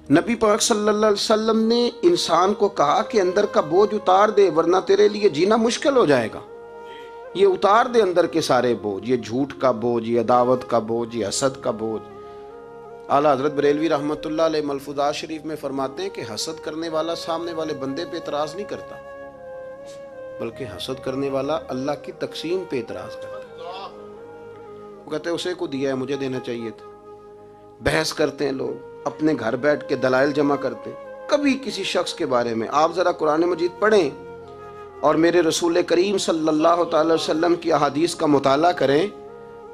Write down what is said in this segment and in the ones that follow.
نبی پاک صلی اللہ علیہ وسلم نے انسان کو کہا کہ اندر کا بوجھ اتار دے ورنہ تیرے لیے جینا مشکل ہو جائے گا. یہ اتار دے اندر کے سارے بوجھ، یہ جھوٹ کا بوجھ، یہ عداوت کا بوجھ، یہ حسد کا بوجھ. اعلیٰ حضرت بریلوی رحمۃ اللہ علیہ ملفوظات شریف میں فرماتے ہیں کہ حسد کرنے والا سامنے والے بندے پہ اعتراض نہیں کرتا، بلکہ حسد کرنے والا اللہ کی تقسیم پہ اعتراض کرتا. وہ کہتے ہیں اسے کو دیا ہے مجھے دینا چاہیے تھا. بحث کرتے ہیں لوگ، اپنے گھر بیٹھ کے دلائل جمع کرتے ہیں. کبھی کسی شخص کے بارے میں آپ ذرا قرآن مجید پڑھیں اور میرے رسول کریم صلی اللہ تعالی وسلم کی احادیث کا مطالعہ کریں.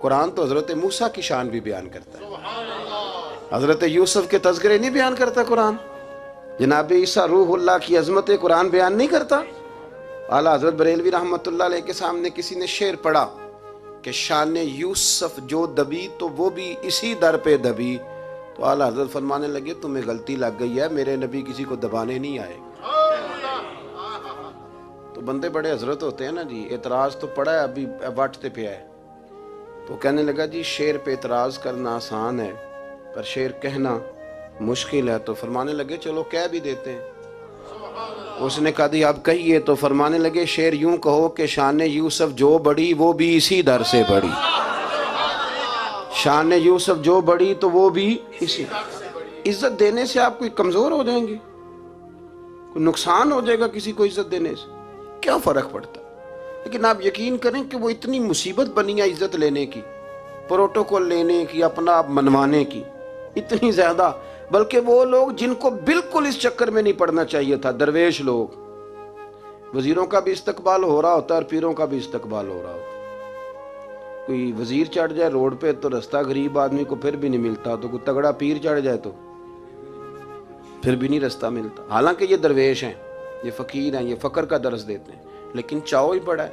قرآن تو حضرت موسیٰ کی شان بھی بیان کرتا ہے، حضرت یوسف کے تذکرے نہیں بیان کرتا قرآن، جناب عیسیٰ روح اللہ کی عظمت قرآن بیان نہیں کرتا. اعلیٰ حضرت بریلوی رحمۃ اللہ علیہ کے سامنے کسی نے شعر پڑھا کہ شان یوسف جو دبی تو وہ بھی اسی در پہ دبی، تو اعلیٰ حضرت فرمانے لگے تمہیں غلطی لگ گئی ہے، میرے نبی کسی کو دبانے نہیں آئے. تو بندے بڑے حضرت ہوتے ہیں نا جی، اعتراض تو پڑا ہے ابھی واٹتے پہ ہے. تو کہنے لگا جی شعر پہ اعتراض کرنا آسان ہے پر شعر کہنا مشکل ہے. تو فرمانے لگے چلو کہہ بھی دیتے ہیں. اس نے کہا دی آپ کہیے. تو فرمانے لگے شعر یوں کہو کہ شان یوسف جو بڑی وہ بھی اسی در سے بڑی، شان یوسف جو بڑی تو وہ بھی اسی. عزت دینے سے آپ کوئی کمزور ہو جائیں گے؟ کوئی نقصان ہو جائے گا کسی کو عزت دینے سے؟ کیا فرق پڑتا ہے؟ لیکن آپ یقین کریں کہ وہ اتنی مصیبت بنی ہے عزت لینے کی، پروٹوکول لینے کی، اپنا آپ منوانے کی، اتنی زیادہ. بلکہ وہ لوگ جن کو بالکل اس چکر میں نہیں پڑنا چاہیے تھا، درویش لوگ، وزیروں کا بھی استقبال ہو رہا ہوتا ہے اور پیروں کا بھی استقبال ہو رہا ہوتا ہے. کوئی وزیر چڑھ جائے روڈ پہ تو رستہ غریب آدمی کو پھر بھی نہیں ملتا، تو کوئی تگڑا پیر چڑھ جائے تو پھر بھی نہیں رستہ ملتا. حالانکہ یہ درویش ہیں، یہ فقیر ہیں، یہ فقر کا درس دیتے ہیں، لیکن چاؤ ہی بڑا ہے.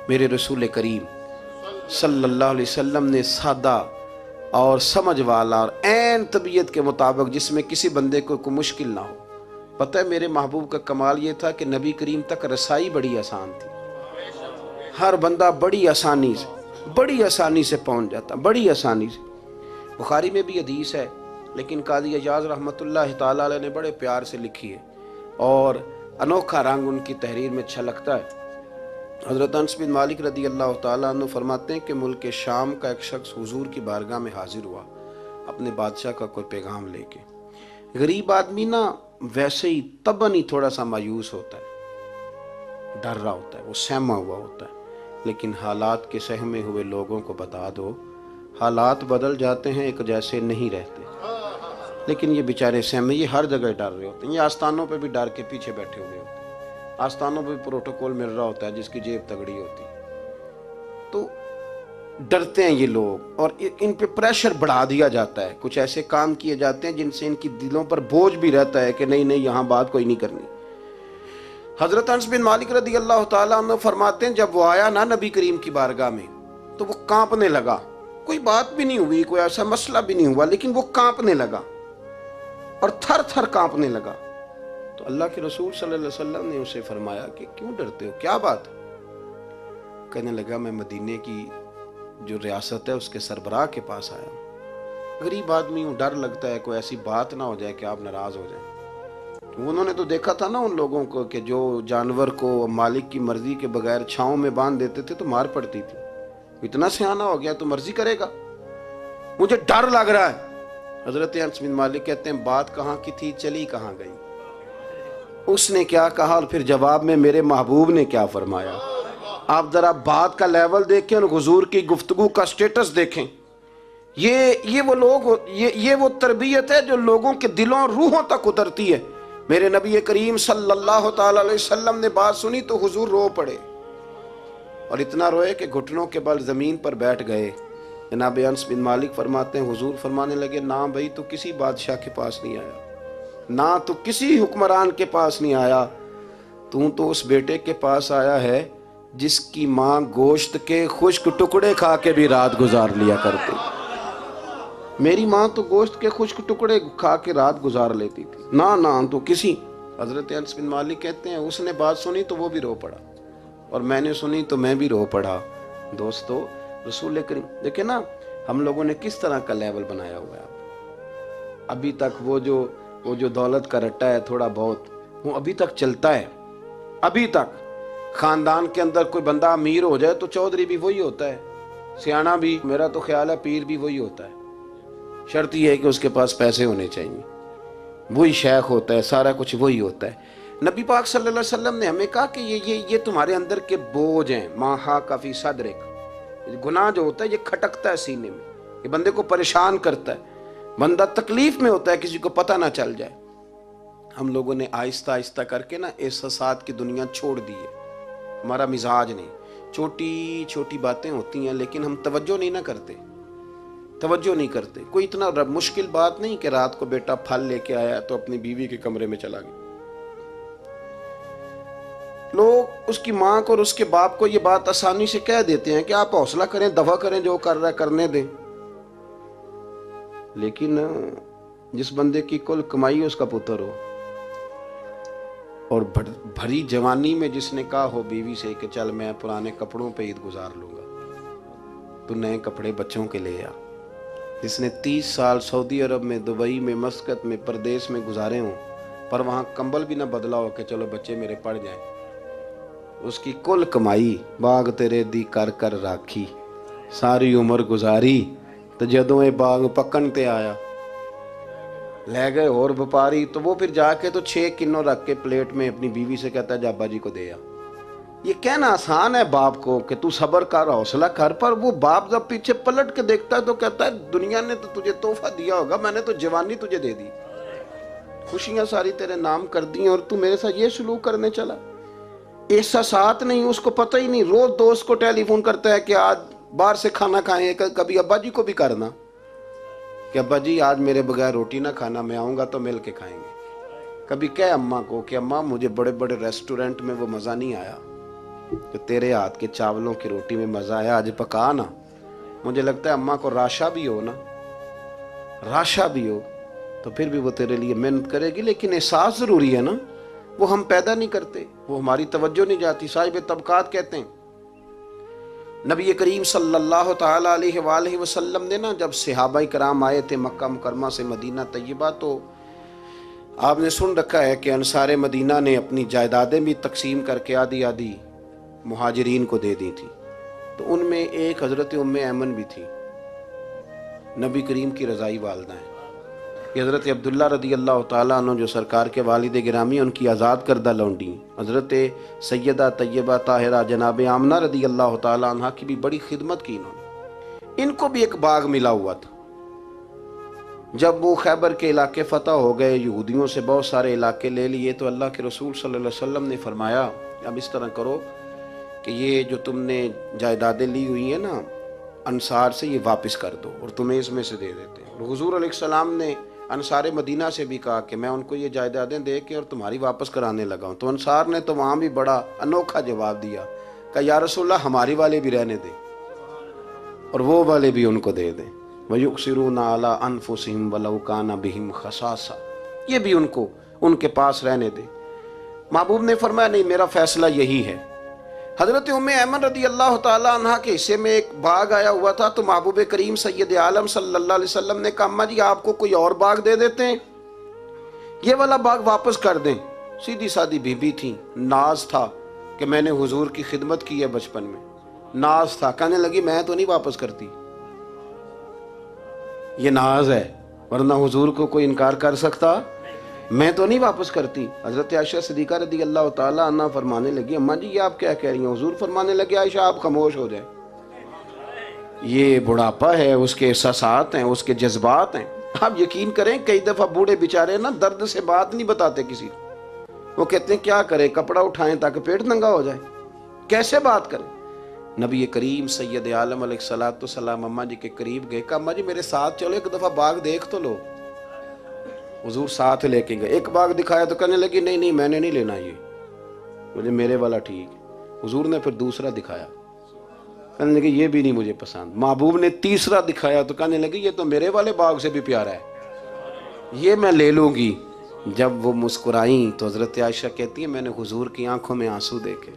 میرے رسول کریم صلی اللہ علیہ وسلم نے سادہ اور سمجھ والا اور عین طبیعت کے مطابق جس میں کسی بندے کو کوئی مشکل نہ ہو. پتہ ہے میرے محبوب کا کمال یہ تھا کہ نبی کریم تک رسائی بڑی آسان تھی. ہر بندہ بڑی آسانی سے پہنچ جاتا، بڑی آسانی سے. بخاری میں بھی حدیث ہے، لیکن قاضی اعجاز رحمۃ اللہ تعالی علیہ نے بڑے پیار سے لکھی ہے اور انوکھا رنگ ان کی تحریر میں چھلکتا ہے. حضرت انس بن مالک رضی اللہ تعالیٰ عنہ فرماتے ہیں کہ ملک شام کا ایک شخص حضور کی بارگاہ میں حاضر ہوا اپنے بادشاہ کا کوئی پیغام لے کے. غریب آدمی نا ویسے ہی طبعاً ہی تھوڑا سا مایوس ہوتا ہے، ڈر رہا ہوتا ہے، وہ سہما ہوا ہوتا ہے. لیکن حالات کے سہمے ہوئے لوگوں کو بتا دو حالات بدل جاتے ہیں، ایک جیسے نہیں رہتے. لیکن یہ بیچارے سہمے، یہ ہر جگہ ڈر رہے ہوتے ہیں. یہ آستانوں پہ بھی ڈر کے پیچھے بیٹھے ہوئے ہوتے ہیں، آستانوں پہ بھی پروٹوکول مل رہا ہوتا ہے جس کی جیب تگڑی ہوتی ہے. تو ڈرتے ہیں یہ لوگ اور ان پہ پریشر بڑھا دیا جاتا ہے. کچھ ایسے کام کیے جاتے ہیں جن سے ان کی دلوں پر بوجھ بھی رہتا ہے کہ نہیں یہاں بات کوئی نہیں کرنی. حضرت انس بن مالک رضی اللہ تعالیٰ عنہ فرماتے ہیں جب وہ آیا نا نبی کریم کی بارگاہ میں تو وہ کانپنے لگا. کوئی بات بھی نہیں ہوئی، کوئی ایسا مسئلہ بھی نہیں ہوا، لیکن وہ کانپنے لگا اور تھر تھر کانپنے لگا. تو اللہ کے رسول صلی اللہ علیہ وسلم نے اسے فرمایا کہ کیوں ڈرتے ہو، کیا بات؟ کہنے لگا میں مدینے کی جو ریاست ہے اس کے سربراہ کے پاس آیا ہوں، غریب آدمی ہوں، ڈر لگتا ہے کوئی ایسی بات نہ ہو جائے کہ آپ ناراض ہو جائیں. انہوں نے تو دیکھا تھا نا ان لوگوں کو کہ جو جانور کو مالک کی مرضی کے بغیر چھاؤں میں باندھ دیتے تھے تو مار پڑتی تھی. اتنا سیانہ ہو گیا تو مرضی کرے گا، مجھے ڈر لگ رہا ہے. حضرت انس بن مالک کہتے ہیں بات کہاں کی تھی چلی کہاں گئی. اس نے کیا کہا اور پھر جواب میں میرے محبوب نے کیا فرمایا. آپ ذرا بات کا لیول دیکھیں اور حضور کی گفتگو کا سٹیٹس دیکھیں. یہ وہ لوگ، یہ وہ تربیت ہے جو لوگوں کے دلوں اور روحوں تک اترتی ہے. میرے نبی کریم صلی اللہ تعالی علیہ وسلم نے بات سنی تو حضور رو پڑے اور اتنا روئے کہ گھٹنوں کے بل زمین پر بیٹھ گئے. جناب انس بن مالک فرماتے ہیں حضور فرمانے لگے نہ بھائی تو کسی بادشاہ کے پاس نہیں آیا، نہ تو کسی حکمران کے پاس نہیں آیا، تو اس بیٹے کے پاس آیا ہے جس کی ماں گوشت کے خشک ٹکڑے کھا کے بھی رات گزار لیا کرتی. میری ماں تو گوشت کے خشک ٹکڑے کھا کے رات گزار لیتی تھی، نہ تو کسی. حضرت انس بن مالک کہتے ہیں اس نے بات سنی تو وہ بھی رو پڑا اور میں نے سنی تو میں بھی رو پڑا. دوستو رسول کریم دیکھیں نا ہم لوگوں نے کس طرح کا لیول بنایا ہوا ہے. ابھی تک وہ جو وہ جو دولت کا رٹا ہے تھوڑا بہت، وہ ابھی تک چلتا ہے. ابھی تک خاندان کے اندر کوئی بندہ امیر ہو جائے تو چودھری بھی وہی ہوتا ہے، سیاںا بھی، میرا تو خیال ہے پیر بھی وہی ہوتا ہے. شرط یہ ہے کہ اس کے پاس پیسے ہونے چاہیے. وہی شیخ ہوتا ہے، سارا کچھ وہی ہوتا ہے. نبی پاک صلی اللہ علیہ وسلم نے ہمیں کہا کہ یہ تمہارے اندر کے بوجھ ہیں. ماں ہا کافی صدرک، گناہ جو ہوتا ہے یہ کھٹکتا ہے سینے میں، یہ بندے کو پریشان کرتا ہے، بندہ تکلیف میں ہوتا ہے، کسی کو پتہ نہ چل جائے. ہم لوگوں نے آہستہ آہستہ کر کے نا احساسات کی دنیا چھوڑ دی ہے. ہمارا مزاج نہیں، چھوٹی چھوٹی باتیں ہوتی ہیں لیکن ہم توجہ نہیں نہ کرتے، توجہ نہیں کرتے. کوئی اتنا مشکل بات نہیں کہ رات کو بیٹا پھل لے کے آیا تو اپنی بیوی کے کمرے میں چلا گیا. لوگ اس کی ماں کو اور اس کے باپ کو یہ بات آسانی سے کہہ دیتے ہیں کہ آپ حوصلہ کریں، دفع کریں، جو کر رہا ہے کرنے دیں. لیکن جس بندے کی کل کمائی اس کا پتر ہو اور بھری جوانی میں جس نے کہا ہو بیوی سے کہ چل میں پرانے کپڑوں پہ عید گزار لوں گا، تو نئے کپڑے بچوں کے لے آ. جس نے 30 سال سعودی عرب میں، دبئی میں، مسقط میں، پردیس میں گزارے ہوں پر وہاں کمبل بھی نہ بدلا ہو کہ چلو بچے میرے پڑھ جائیں، اس کی کل کمائی باغ تیرے دی کر کر راکھی، ساری عمر گزاری تو جدوں یہ باغ پکن تے آیا لے گئے اور وپاری. تو وہ پھر جا کے تو 6 کنوں رکھ کے پلیٹ میں اپنی بیوی سے کہتا ہے جا ابا جی کو دے آ. یہ کہنا آسان ہے باپ کو کہ تو صبر کر، حوصلہ کر، پر وہ باپ جب پیچھے پلٹ کے دیکھتا ہے تو کہتا ہے دنیا نے تو تجھے تحفہ دیا ہوگا، میں نے تو جوانی تجھے دے دی، خوشیاں ساری تیرے نام کر دی اور تو میرے ساتھ یہ سلوک کرنے چلا. احساسات نہیں، اس کو پتہ ہی نہیں. روز دوست کو ٹیلی فون کرتا ہے کہ آج باہر سے کھانا کھائیں. کبھی ابا جی کو بھی کرنا کہ ابا جی آج میرے بغیر روٹی نہ کھانا، میں آؤں گا تو مل کے کھائیں گے. کبھی کہہ اماں کو کہ اماں مجھے بڑے بڑے ریسٹورنٹ میں وہ مزہ نہیں آیا کہ تیرے ہاتھ کے چاولوں کی روٹی میں مزہ آیا، آج پکا نا. مجھے لگتا ہے اماں کو راشا بھی ہو نا، راشا بھی ہو تو پھر بھی وہ تیرے لیے محنت کرے گی. لیکن احساس ضروری ہے نا، وہ ہم پیدا نہیں کرتے، وہ ہماری توجہ نہیں جاتی. صاحب طبقات کہتے ہیں نبی کریم صلی اللہ تعالی علیہ وآلہ وسلم نے نا جب صحابہ کرام آئے تھے مکہ مکرمہ سے مدینہ طیبہ، تو آپ نے سن رکھا ہے کہ انصار مدینہ نے اپنی جائیدادیں بھی تقسیم کر کے آدھی آدھی مہاجرین کو دے دی تھی. تو ان میں ایک حضرت ام ایمن بھی تھی، نبی کریم کی رضائی والدہ ہیں. یہ حضرت عبداللہ رضی اللہ تعالیٰ عنہ جو سرکار کے والد گرامی، ان کی آزاد کردہ لونڈی حضرت سیدہ طیبہ طاہرہ جناب آمنہ رضی اللہ تعالیٰ عنہ کی بھی بڑی خدمت کی انہوں نے. ان کو بھی ایک باغ ملا ہوا تھا. جب وہ خیبر کے علاقے فتح ہو گئے، یہودیوں سے بہت سارے علاقے لے لیے، تو اللہ کے رسول صلی اللہ علیہ وسلم نے فرمایا اب اس طرح کرو کہ یہ جو تم نے جائیدادیں لی ہوئی ہیں نا انصار سے، یہ واپس کر دو اور تمہیں اس میں سے دے دیتے ہیں. اور حضور علیہ السلام نے انصار مدینہ سے بھی کہا کہ میں ان کو یہ جائیدادیں دے کے اور تمہاری واپس کرانے لگا ہوں. تو انصار نے تو وہاں بھی بڑا انوکھا جواب دیا کہ یا رسول اللہ ہماری والے بھی رہنے دیں اور وہ والے بھی ان کو دے دیں. وَيُؤْثِرُونَ عَلَىٰ أَنفُسِهِمْ وَلَوْ كَانَ بِهِمْ خَصَاصَةٌ، یہ بھی ان کو ان کے پاس رہنے دیں. محبوب نے فرمایا نہیں، میرا فیصلہ یہی ہے. حضرت ام ایمن رضی اللہ تعالیٰ عنہ کے حصے میں ایک باغ آیا ہوا تھا، تو محبوب کریم سید عالم صلی اللہ علیہ وسلم نے کہا اماں جی آپ کو کوئی اور باغ دے دیتے ہیں، یہ والا باغ واپس کر دیں. سیدھی سادی بی بی تھی، ناز تھا کہ میں نے حضور کی خدمت کی ہے بچپن میں، ناز تھا. کہنے لگی میں تو نہیں واپس کرتی، یہ ناز ہے، ورنہ حضور کو کوئی انکار کر سکتا، میں تو نہیں واپس کرتی. حضرت عائشہ صدیقہ رضی اللہ تعالیٰ عنہ فرمانے لگی اماں جی یہ آپ کیا کہہ رہی ہیں؟ حضور فرمانے لگے عائشہ آپ خاموش ہو جائیں، یہ بڑھاپا ہے، اس کے احساسات ہیں، اس کے جذبات ہیں. آپ یقین کریں کئی دفعہ بوڑھے بیچارے نا درد سے بات نہیں بتاتے کسی کو، وہ کہتے ہیں کیا کریں، کپڑا اٹھائیں تاکہ پیٹ ننگا ہو جائے، کیسے بات کریں. نبی کریم سید عالم علیہ الصلوۃ والسلام اماں جی کے قریب گئے، کہا اماں جی میرے ساتھ چلو ایک دفعہ باغ دیکھ تو لو. حضور ساتھ لے کے گئے، ایک باغ دکھایا تو کہنے لگی نہیں نہیں میں نے نہیں لینا، یہ مجھے میرے والا ٹھیک ہے. حضور نے پھر دوسرا دکھایا، کہنے لگی یہ بھی نہیں مجھے پسند. محبوب نے تیسرا دکھایا تو کہنے لگی یہ تو میرے والے باغ سے بھی پیارا ہے، یہ میں لے لوں گی. جب وہ مسکرائیں تو حضرت عائشہ کہتی ہیں میں نے حضور کی آنکھوں میں آنسو دیکھے،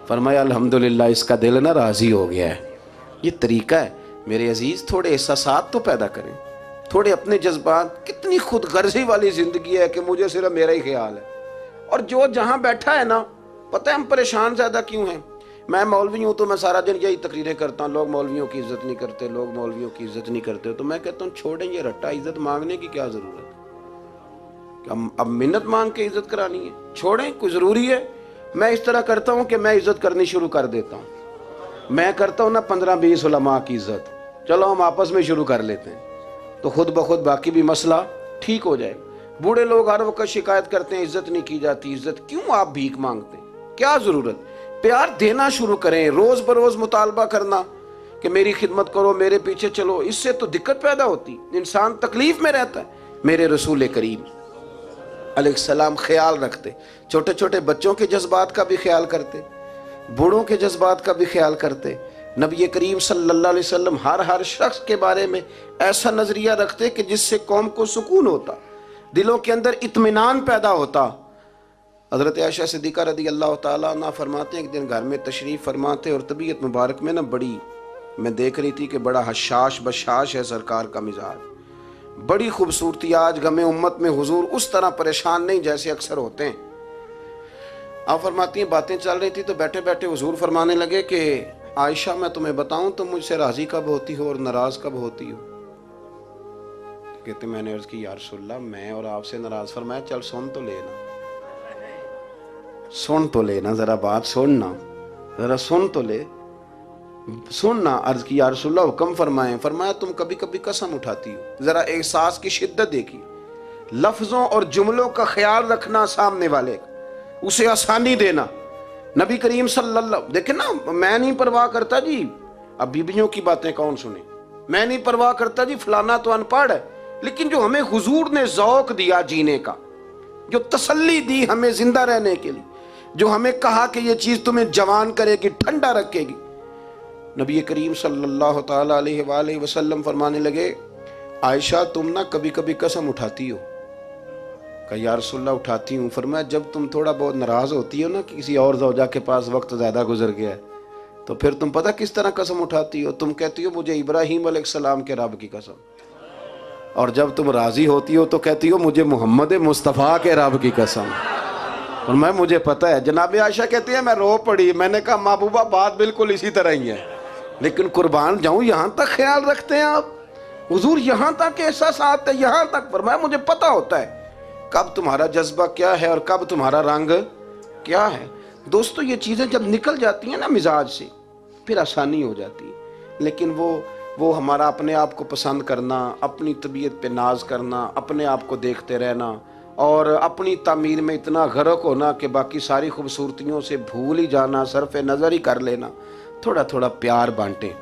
فرمایا الحمدللہ اس کا دل نہ راضی ہو گیا ہے. یہ طریقہ ہے میرے عزیز، تھوڑے احساسات تو پیدا کریں. تھوڑے اپنے جذبات. کتنی خود غرضی والی زندگی ہے کہ مجھے صرف میرا ہی خیال ہے. اور جو جہاں بیٹھا ہے نا, پتہ ہے ہم پریشان زیادہ کیوں ہیں؟ میں مولوی ہوں تو میں سارا دن یہی تقریریں کرتا ہوں, لوگ مولویوں کی عزت نہیں کرتے, لوگ مولویوں کی عزت نہیں کرتے. تو میں کہتا ہوں چھوڑیں یہ رٹا, عزت مانگنے کی کیا ضرورت ہے؟ اب منت مانگ کے عزت کرانی ہے؟ چھوڑیں, کوئی ضروری ہے؟ میں اس طرح کرتا ہوں کہ میں عزت کرنی شروع کر دیتا ہوں. میں کرتا ہوں نا 15-20 علماء کی عزت, چلو ہم آپس میں شروع کر لیتے ہیں, تو خود بخود باقی بھی مسئلہ ٹھیک ہو جائے. بوڑھے لوگ ہر وقت شکایت کرتے ہیں عزت نہیں کی جاتی, عزت کیوں آپ بھیک مانگتے ہیں؟ کیا ضرورت؟ پیار دینا شروع کریں, روز بروز مطالبہ کرنا کہ میری خدمت کرو, میرے پیچھے چلو, اس سے تو دقت پیدا ہوتی, انسان تکلیف میں رہتا ہے. میرے رسول کریم علیہ السلام خیال رکھتے, چھوٹے چھوٹے بچوں کے جذبات کا بھی خیال کرتے, بوڑھوں کے جذبات کا بھی خیال کرتے. نبی کریم صلی اللہ علیہ وسلم ہر شخص کے بارے میں ایسا نظریہ رکھتے کہ جس سے قوم کو سکون ہوتا, دلوں کے اندر اطمینان پیدا ہوتا. حضرت عائشہ صدیقہ رضی اللہ تعالیٰ عنہ فرماتے ہیں ایک دن گھر میں تشریف فرماتے اور طبیعت مبارک میں نا بڑی, میں دیکھ رہی تھی کہ بڑا حشاش بشاش ہے سرکار کا مزاج, بڑی خوبصورتی. آج غم امت میں حضور اس طرح پریشان نہیں جیسے اکثر ہوتے ہیں. آپ فرماتی ہیں باتیں چل رہی تھی تو بیٹھے بیٹھے حضور فرمانے لگے کہ عائشہ میں تمہیں بتاؤں تم مجھ سے راضی کب ہوتی ہو اور ناراض کب ہوتی ہو؟ کہتے میں نے عرض کی یا رسول اللہ میں اور آپ سے ناراض. فرمایا چل سن تو لینا, سن تو لینا, ذرا بات سننا, ذرا سن تو لے, سننا. عرض کی یا رسول اللہ حکم فرمائیں. فرمایا تم کبھی کبھی قسم اٹھاتی ہو, ذرا احساس کی شدت دیکھی, لفظوں اور جملوں کا خیال رکھنا, سامنے والے اسے آسانی دینا. نبی کریم صلی اللہ, دیکھیں نا, میں نہیں پرواہ کرتا جی اب بیویوں کی باتیں کون سنے, میں نہیں پرواہ کرتا جی فلانا تو ان پڑھ ہے, لیکن جو ہمیں حضور نے ذوق دیا جینے کا, جو تسلی دی ہمیں زندہ رہنے کے لیے, جو ہمیں کہا کہ یہ چیز تمہیں جوان کرے گی, ٹھنڈا رکھے گی. نبی کریم صلی اللہ تعالیٰ علیہ وآلہ وسلم فرمانے لگے عائشہ تم نہ کبھی کبھی قسم اٹھاتی ہو. کہا یا رسول اللہ اٹھاتی ہوں. فرمایا جب تم تھوڑا بہت ناراض ہوتی ہو نا کہ کسی اور زوجہ کے پاس وقت زیادہ گزر گیا ہے, تو پھر تم پتہ کس طرح قسم اٹھاتی ہو؟ تم کہتی ہو مجھے ابراہیم علیہ السلام کے رب کی قسم, اور جب تم راضی ہوتی ہو تو کہتی ہو مجھے محمد مصطفیٰ کے رب کی قسم. اور مجھے پتہ ہے. جناب عائشہ کہتی ہے میں رو پڑی, میں نے کہا محبوبہ بات بالکل اسی طرح ہی ہے, لیکن قربان جاؤں یہاں تک خیال رکھتے ہیں آپ حضور, یہاں تک احساسات ہے, یہاں تک. فرمایا مجھے پتہ ہوتا ہے کب تمہارا جذبہ کیا ہے اور کب تمہارا رنگ کیا ہے. دوستو یہ چیزیں جب نکل جاتی ہیں نا مزاج سے پھر آسانی ہو جاتی ہے. لیکن وہ ہمارا اپنے آپ کو پسند کرنا, اپنی طبیعت پہ ناز کرنا, اپنے آپ کو دیکھتے رہنا اور اپنی تعمیر میں اتنا غرق ہونا کہ باقی ساری خوبصورتیوں سے بھول ہی جانا, صرف نظر ہی کر لینا. تھوڑا تھوڑا پیار بانٹیں.